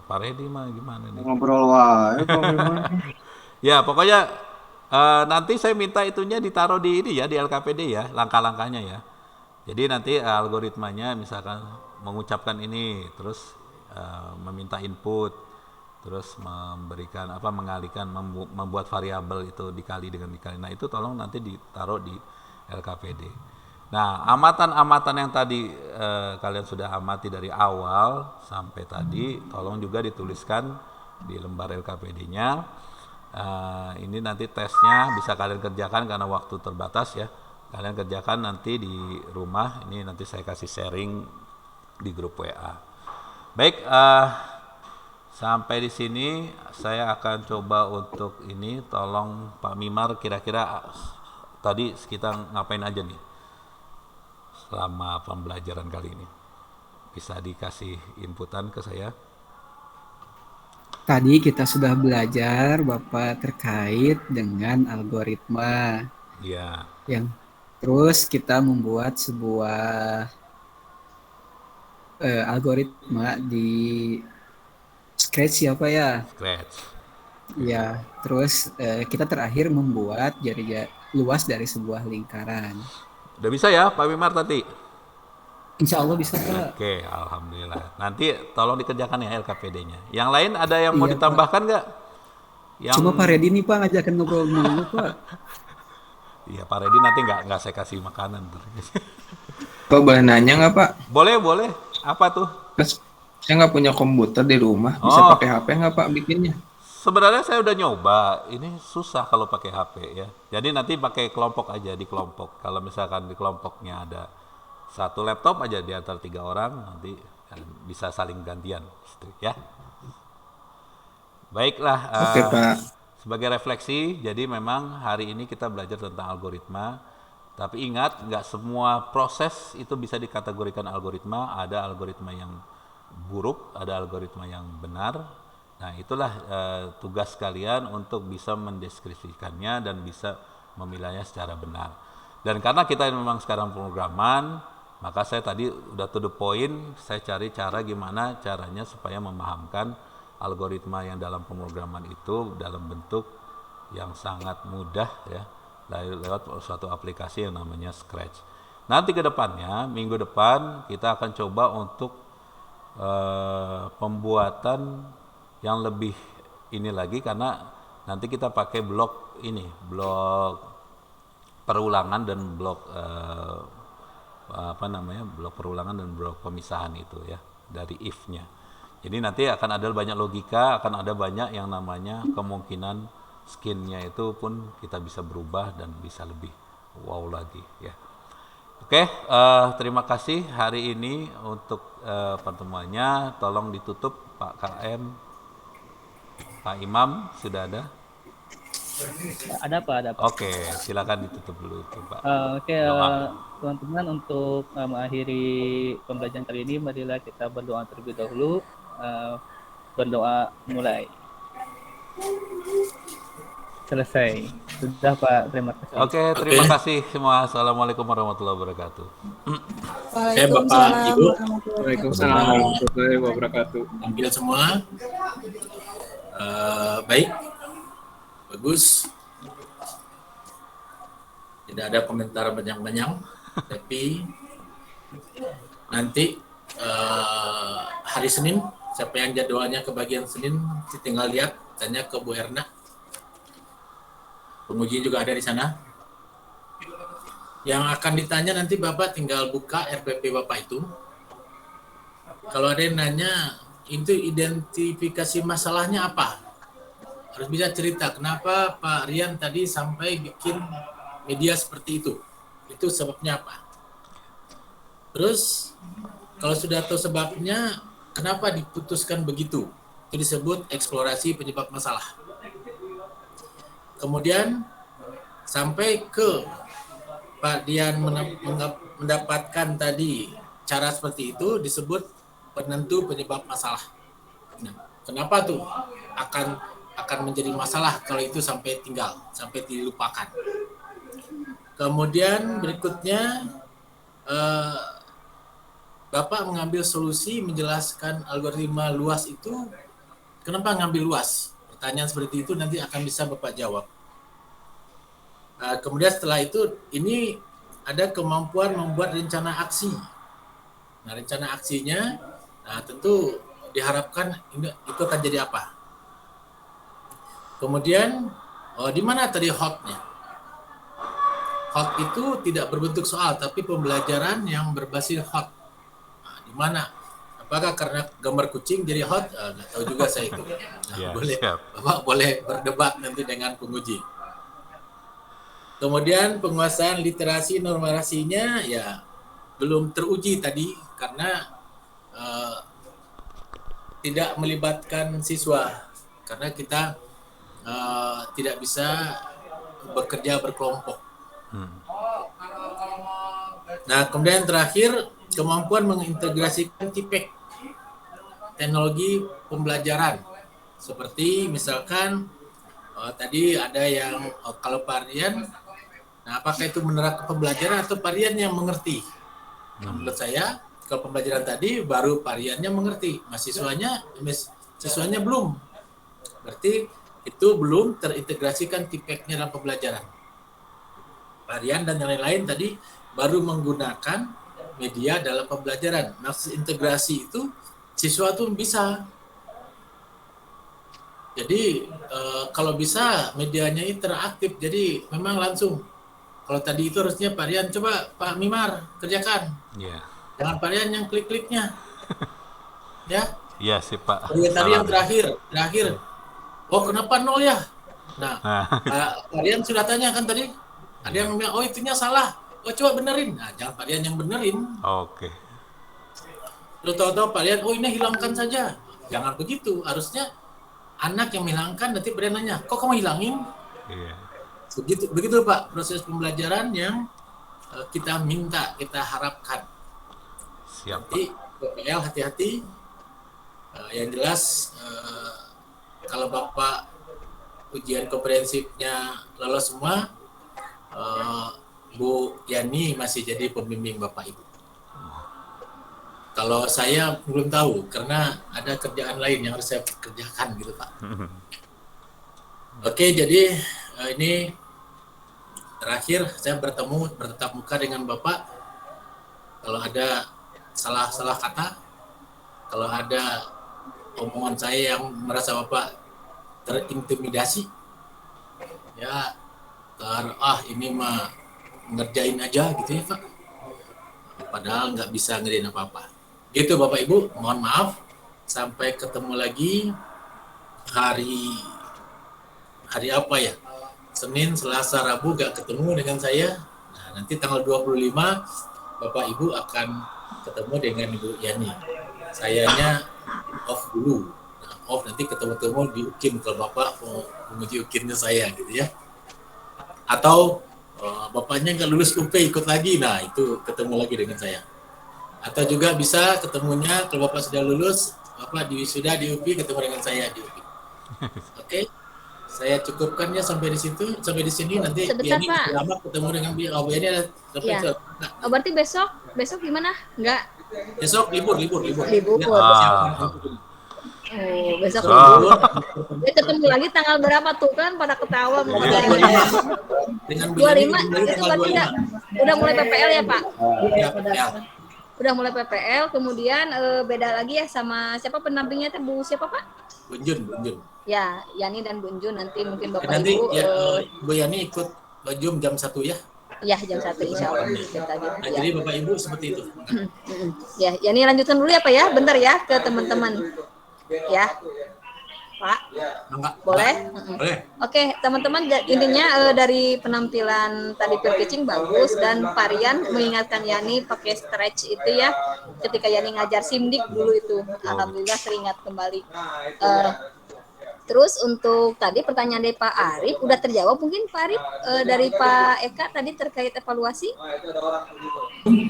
Pak Redi mah gimana nih? Ngobrol wae Pak gimana? Ya, pokoknya nanti saya minta itunya ditaruh di ini ya, di LKPD ya, langkah-langkahnya ya. Jadi nanti algoritmanya misalkan mengucapkan ini, terus meminta input, terus memberikan apa, mengalihkan, membuat variabel itu dikali dengan dikali. Nah, itu tolong nanti ditaruh di LKPD. Nah, amatan-amatan yang tadi kalian sudah amati dari awal sampai tadi, tolong juga dituliskan di lembar LKPD-nya. Ini nanti tesnya bisa kalian kerjakan karena waktu terbatas ya. Kalian kerjakan nanti di rumah. Ini nanti saya kasih sharing di grup WA. Baik, sampai di sini saya akan coba untuk ini. Tolong Pak Mimar, kira-kira tadi kita ngapain aja nih selama pembelajaran kali ini? Bisa dikasih inputan ke saya? Tadi kita sudah belajar Bapak terkait dengan algoritma. Iya. Yang terus kita membuat sebuah algoritma di Scratch siapa ya? Scratch. Ya, terus kita terakhir membuat jaring luas dari sebuah lingkaran. Udah bisa ya Pak Mimar tadi? Insya Allah bisa Pak. Oke, alhamdulillah. Nanti tolong dikerjakan ya LKPD-nya. Yang lain ada yang mau Iya, ditambahkan nggak? Cuma Pak Redi nih Pak ngajakin ngobrol dulu Pak. Iya, Pak Redi nanti nggak saya kasih makanan. Pak, boleh nanya nggak, Pak? Boleh, boleh. Apa tuh? Mas, saya nggak punya komputer di rumah. Bisa Oh. pakai HP nggak, Pak, bikinnya? Sebenarnya saya udah nyoba. Ini susah kalau pakai HP ya. Jadi nanti pakai kelompok aja, di kelompok. Kalau misalkan di kelompoknya ada satu laptop aja di antara 3 orang, nanti bisa saling gantian ya. Baiklah, Oke, Pak. sebagai refleksi, jadi memang hari ini kita belajar tentang algoritma. Tapi ingat, nggak semua proses itu bisa dikategorikan algoritma. Ada algoritma yang buruk, ada algoritma yang benar. Nah, itulah tugas kalian untuk bisa mendeskripsikannya dan bisa memilihnya secara benar. Dan karena kita memang sekarang pemrograman, maka saya tadi udah to the point, saya cari cara gimana caranya supaya memahamkan algoritma yang dalam pemrograman itu dalam bentuk yang sangat mudah ya, lewat suatu aplikasi yang namanya Scratch. Nanti ke depannya, minggu depan kita akan coba untuk pembuatan yang lebih ini lagi, karena nanti kita pakai blok ini, blok perulangan dan blok blok perulangan dan blok pemisahan itu ya, dari if-nya. Jadi nanti akan ada banyak logika, akan ada banyak yang namanya kemungkinan skin-nya itu pun kita bisa berubah dan bisa lebih wow lagi ya. Oke, terima kasih hari ini untuk pertemuannya. Tolong ditutup Pak KM, Pak Imam, sudah ada? Ada Pak, ada Pak. Oke, silakan ditutup dulu itu Pak. Oke, teman-teman, untuk mengakhiri pembelajaran kali ini, marilah kita berdoa terlebih dahulu. Berdoa mulai. Selesai. Sudah Pak, terima kasih. Oke, terima kasih semua. Assalamualaikum warahmatullahi wabarakatuh. Waalaikumsalam Ibu. Waalaikumsalam warahmatullahi wabarakatuh. Ambil semua. Baik. Bagus. Tidak ada komentar banyak-banyak. Tapi nanti hari Senin, siapa yang jadwalnya kebagian Senin, tinggal lihat, tanya ke Bu Erna. Penguji juga ada di sana. Yang akan ditanya nanti Bapak tinggal buka RPP Bapak itu. Kalau ada yang nanya, itu identifikasi masalahnya apa? harus bisa cerita kenapa Pak Rian tadi sampai bikin media seperti itu. Itu sebabnya apa? Terus kalau sudah tahu sebabnya, kenapa diputuskan begitu? Itu disebut eksplorasi penyebab masalah. Kemudian sampai ke Pak Dian mendapatkan tadi cara seperti itu disebut penentu penyebab masalah. Nah, kenapa tuh akan menjadi masalah kalau itu sampai tinggal, sampai dilupakan. Kemudian berikutnya Bapak mengambil solusi menjelaskan algoritma luas itu. Kenapa ngambil luas? Pertanyaan seperti itu nanti akan bisa Bapak jawab. Kemudian setelah itu, ini ada kemampuan membuat rencana aksi. Nah, rencana aksinya, tentu diharapkan itu akan jadi apa? Kemudian, di mana tadi hotnya? Hot itu tidak berbentuk soal, tapi pembelajaran yang berbasis hot. Nah, di mana? Apakah karena gambar kucing jadi hot? Nggak tahu juga saya itu. Nah, Bapak boleh berdebat nanti dengan penguji. Kemudian penguasaan literasi numerasinya ya belum teruji tadi karena tidak melibatkan siswa karena kita tidak bisa bekerja berkelompok. Nah, kemudian terakhir kemampuan mengintegrasikan TPEC, teknologi pembelajaran, seperti misalkan tadi ada yang kalau Pak Rian, nah apakah itu menerapkan pembelajaran atau Pak Rian yang mengerti? Nah, menurut saya kalau pembelajaran tadi baru Pak Riannya mengerti, siswanya belum. Berarti itu belum terintegrasikan TPEC-nya dalam pembelajaran. Pak Rian dan yang lain-lain tadi baru menggunakan media dalam pembelajaran. Maksud integrasi itu siswa tuh bisa. Jadi kalau bisa medianya interaktif, jadi memang langsung. Kalau tadi itu harusnya Pak Rian, coba Pak Mimar kerjakan. Iya. Jangan Pak Rian yang klik-kliknya. Ya. Iya sih Pak. Tadi yang terakhir. Oh kenapa 0 ya? Nah, Pak Rian sudah tanya kan tadi. Ada yang bilang, oh itunya salah. Oh coba benerin. Nah jangan Pak Rian yang benerin. Oke. Lalu tahu-tahu Pak Rian, oh ini hilangkan saja. Jangan begitu. Harusnya anak yang menghilangkan, nanti Pak Rian nanya, kok kamu hilangin? Iya. Begitu Pak, proses pembelajaran yang kita minta, kita harapkan. Siap. Nanti PPL hati-hati. Yang jelas, kalau Bapak ujian komprehensifnya lolos semua, Bu Yani masih jadi pembimbing Bapak Ibu. Kalau saya belum tahu, karena ada kerjaan lain yang harus saya kerjakan gitu Pak. Oke, jadi ini terakhir saya bertatap muka dengan Bapak. Kalau ada salah kata, kalau ada omongan saya yang merasa Bapak terintimidasi, ya ini mah ngerjain aja gitu ya Pak. Padahal nggak bisa ngerjain apa-apa. Gitu Bapak Ibu, mohon maaf. Sampai ketemu lagi hari apa ya? Senin, Selasa, Rabu gak ketemu dengan saya. Nah, nanti tanggal 25 Bapak Ibu akan ketemu dengan Ibu Yani. Sayanya off dulu. Nah, off nanti ketemu-temu di UKIM kalau Bapak mau menguji UKIM-nya saya gitu ya. Atau Bapaknya nggak lulus UP ikut lagi, nah itu ketemu lagi dengan saya. Atau juga bisa ketemunya kalau Bapak sudah lulus, Bapak sudah di UPI ketemu dengan saya di UPI. Oke, saya cukupkan ya sampai di situ, sampai di sini nanti Sebentar, ini Pak. lama ketemu dengan ini ada Ya. Oh, berarti besok gimana? Enggak. besok libur. Libur. Ya, Oh, besok So. libur. Ya, ketemu lagi tanggal berapa tuh kan pada ketawa mau dengan 25 Bu Yani itu tanggal berarti udah mulai PPL ya Pak? Ya. Udah mulai PPL, kemudian beda lagi ya sama siapa pendampingnya teh Bu siapa Pak? Bunjun. Ya, Yani dan Bunjun nanti mungkin Bapak Nanti Ibu ya, Bu Yani ikut Zoom jam 1 ya. ya jam 1 insya Allah kita gitu. Nah, Ya. jadi Bapak Ibu seperti itu. Ya, Yani lanjutkan dulu ya Pak ya, bentar ya ke teman-teman. Ya. Pak? Enggak. Boleh? Boleh. Oke, teman-teman, intinya dari penampilan tadi peer teaching bagus dan Parian mengingatkan Yani pakai stretch itu ya ketika Yani ngajar simdik dulu itu. Alhamdulillah teringat kembali. Terus untuk tadi pertanyaan dari Pak Arif udah terjawab mungkin Pak Arif, dari Pak Eka tadi terkait evaluasi?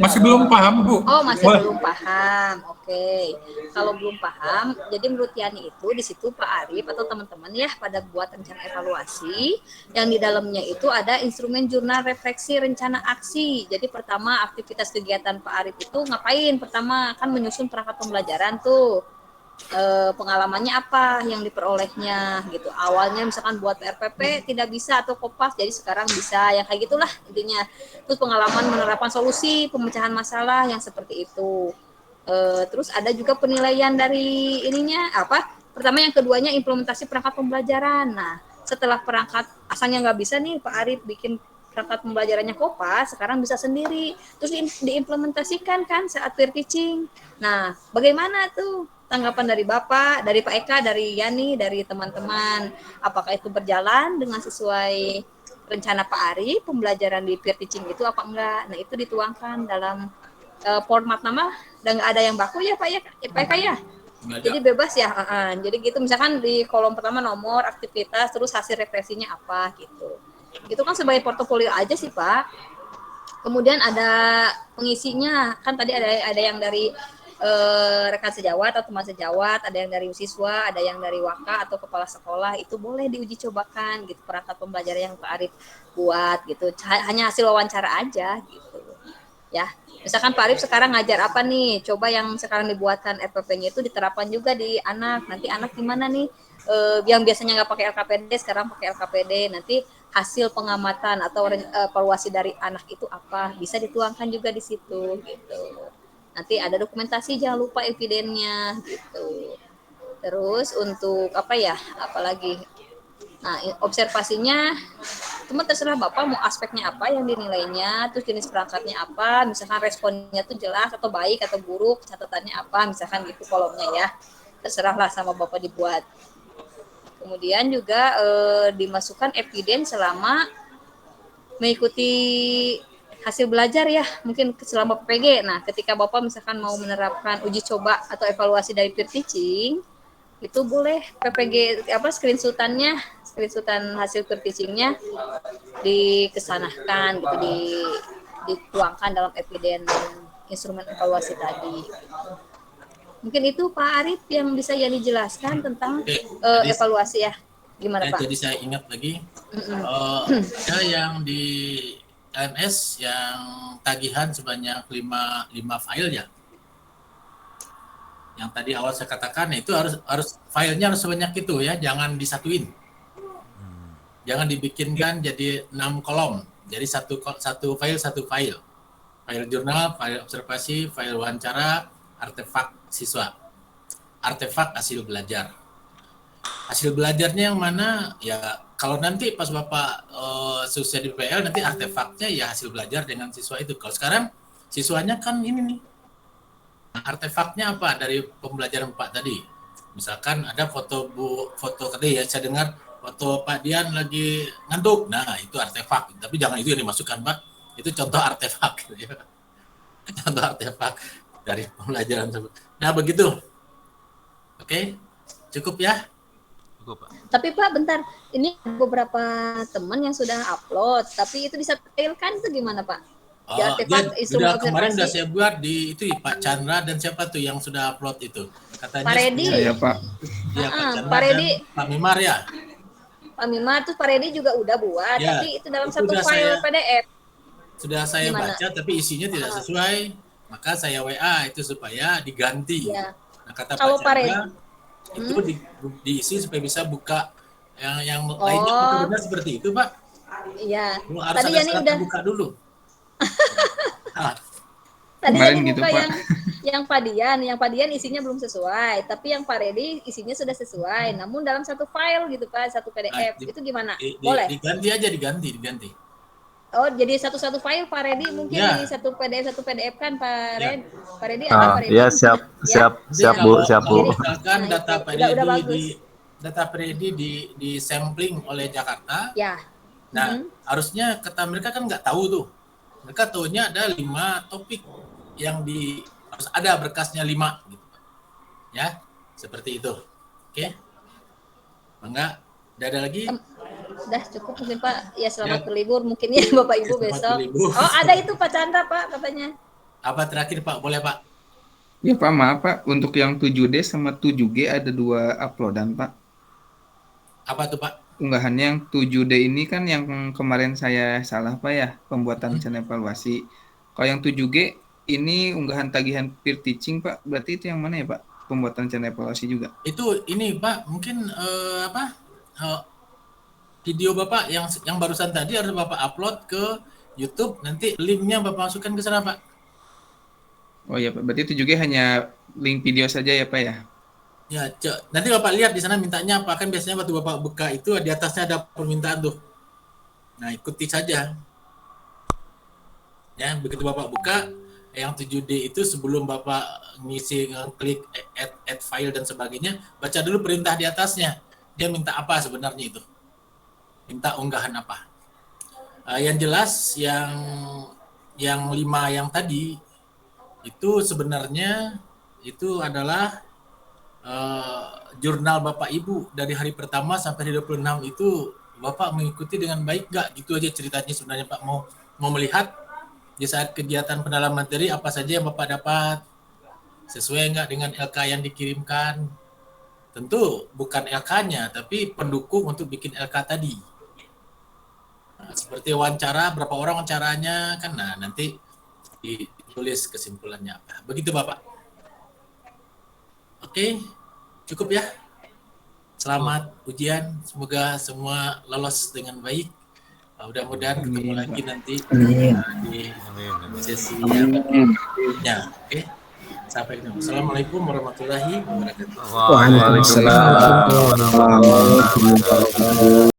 Masih belum paham, Bu. Oh, masih Boleh. belum paham. Oke. Kalau belum paham, jadi menurut Yani itu di situ Pak Arif atau teman-teman ya pada buat rencana evaluasi yang di dalamnya itu ada instrumen jurnal refleksi rencana aksi. Jadi pertama aktivitas kegiatan Pak Arif itu ngapain? Pertama kan menyusun perangkat pembelajaran tuh. Pengalamannya apa yang diperolehnya gitu. Awalnya misalkan buat RPP tidak bisa atau kopas, jadi sekarang bisa, yang kayak gitulah intinya. Terus pengalaman menerapkan solusi pemecahan masalah yang seperti itu. Terus ada juga penilaian dari ininya apa? Pertama yang keduanya implementasi perangkat pembelajaran. Nah setelah perangkat asalnya nggak bisa nih Pak Arif bikin perangkat pembelajarannya kopas, sekarang bisa sendiri. Terus diimplementasikan kan saat peer teaching. Nah bagaimana tuh? Tanggapan dari Bapak, dari Pak Eka, dari Yani, dari teman-teman, apakah itu berjalan dengan sesuai rencana Pak Ari, pembelajaran di peer teaching itu apa enggak? Nah itu dituangkan dalam format nama, dan nggak ada yang baku ya Pak Eka ya? Jadi bebas ya, jadi gitu misalkan di kolom pertama nomor, aktivitas, terus hasil refleksinya apa gitu. Itu kan sebagai portofolio aja sih Pak. Kemudian ada pengisinya, kan tadi ada yang dari rekan sejawat atau teman sejawat, ada yang dari siswa, ada yang dari waka atau kepala sekolah, itu boleh diuji cobakan gitu perangkat pembelajaran yang Pak Arif buat gitu, hanya hasil wawancara aja gitu ya. Misalkan Pak Arif sekarang ngajar apa nih, coba yang sekarang dibuatkan RPP-nya itu diterapkan juga di anak, nanti anak gimana nih, yang biasanya nggak pakai LKPD sekarang pakai LKPD, nanti hasil pengamatan atau evaluasi dari anak itu apa, bisa dituangkan juga di situ gitu. Nanti ada dokumentasi, jangan lupa evidennya gitu. Terus untuk apa ya, apalagi, nah observasinya cuma terserah Bapak mau aspeknya apa yang dinilainya, terus jenis perangkatnya apa, misalkan responnya tuh jelas atau baik atau buruk, catatannya apa, misalkan gitu kolomnya ya, terserahlah sama Bapak dibuat. Kemudian juga dimasukkan eviden selama mengikuti hasil belajar ya, mungkin selama PPG. Nah, ketika Bapak misalkan mau menerapkan uji coba atau evaluasi dari peer teaching, itu boleh PPG screenshotan hasil peer teaching-nya dikesanahkan gitu, dituangkan dalam eviden instrumen evaluasi tadi. Mungkin itu Pak Arif yang bisa Yani jelaskan tentang evaluasi ya. Gimana Pak? Jadi saya ingat lagi, ada yang di LMS yang tagihan sebanyak 5 file ya. Yang tadi awal saya katakan itu harus filenya harus sebanyak itu ya, jangan disatuin. Jangan dibikinkan jadi 6 kolom. Jadi satu file. File jurnal, file observasi, file wawancara, artefak siswa. Artefak hasil belajar. Hasil belajarnya yang mana ya, kalau nanti pas Bapak selesai di PL nanti artefaknya ya hasil belajar dengan siswa itu. Kalau sekarang siswanya kan ini nih. Nah, artefaknya apa dari pembelajaran Pak tadi? Misalkan ada foto tadi ya, saya dengar foto Pak Dian lagi ngantuk. Nah, itu artefak. Tapi jangan itu yang dimasukkan, Pak. Itu contoh artefak gitu ya. Contoh artefak dari pembelajaran tersebut. Nah, begitu. Oke. Cukup ya? Tapi Pak, bentar, ini beberapa teman yang sudah upload, tapi itu disetailkan itu gimana Pak? Sudah kemarin sudah saya buat di itu Pak Chandra dan siapa tuh yang sudah upload itu? Katanya Pak Redi. Saya Pak. Ya, Pak Chandra Pak Redi. Pak Mimar ya. Pak Mimar tuh Pak Redi juga udah buat, Ya, tapi itu dalam itu satu file PDF. Sudah saya baca tapi isinya tidak sesuai, maka saya WA itu supaya diganti. Ya. Nah, kata Kalau Pak Chandra itu diisi supaya bisa buka yang lainnya. Itu benar seperti itu Pak? Iya. Harus Tadi ada Yani syarat udah buka dulu. Tadi Kemarin Yani gitu, buka Pak. yang Pak Dian isinya belum sesuai, tapi yang Pak Redi isinya sudah sesuai, namun dalam satu file gitu Pak, satu PDF. Itu gimana? Boleh? Diganti. Oh, jadi satu-satu file Pak Redi mungkin Ya. di satu PDF kan Pak Ya. Redi. Pak Redi ada Pak Redi. Ya siap Bu. Jadi, Siap Bu. Misalkan data Pak Udah Redi bagus. data Freddy di sampling oleh Jakarta. Ya. Nah, harusnya kata mereka kan nggak tahu tuh. Mereka tahunya ada 5 topik yang harus ada berkasnya 5 gitu. Ya, seperti itu. Oke. Enggak, udah ada lagi? Udah cukup mungkin Pak. Ya selamat berlibur mungkin ya Bapak Ibu besok. Berlibur. Oh, ada itu Pak Chandra Pak katanya. Apa terakhir Pak? Boleh Pak? Ya Pak, maaf Pak, untuk yang 7D sama 7G ada 2 uploadan Pak. Apa tuh Pak? Unggahan yang 7D ini kan yang kemarin saya salah Pak ya, pembuatan channel evaluasi. Kalau yang 7G ini unggahan tagihan peer teaching Pak, berarti itu yang mana ya Pak? Pembuatan channel evaluasi juga. Itu ini Pak, mungkin video Bapak yang barusan tadi harus Bapak upload ke YouTube, nanti linknya Bapak masukkan ke sana Pak. Oh ya Pak, berarti itu juga hanya link video saja ya Pak ya? Ya, nanti Bapak lihat di sana mintanya apa, kan biasanya waktu Bapak buka itu di atasnya ada permintaan tuh. Nah, ikuti saja. Ya, begitu Bapak buka yang 7D itu sebelum Bapak ngisi klik add file dan sebagainya, baca dulu perintah di atasnya. Dia minta apa sebenarnya itu? Minta unggahan apa? Yang jelas yang 5 yang tadi itu sebenarnya itu adalah jurnal Bapak Ibu dari hari pertama sampai hari 26 itu Bapak mengikuti dengan baik nggak? Gitu aja ceritanya sebenarnya Pak, mau melihat di saat kegiatan pendalaman materi apa saja yang Bapak dapat, sesuai nggak dengan LK yang dikirimkan. Tentu bukan LK-nya, tapi pendukung untuk bikin LK tadi. Nah, seperti wawancara, berapa orang wawancaranya, kan nah nanti ditulis kesimpulannya apa. Begitu Bapak. Oke, cukup ya. Selamat ujian, semoga semua lolos dengan baik. Mudah-mudahan ketemu lagi nanti di sesi yang oke. Sampai ketemu. Assalamualaikum warahmatullahi wabarakatuh. Waalaikumsalam warahmatullahi wabarakatuh.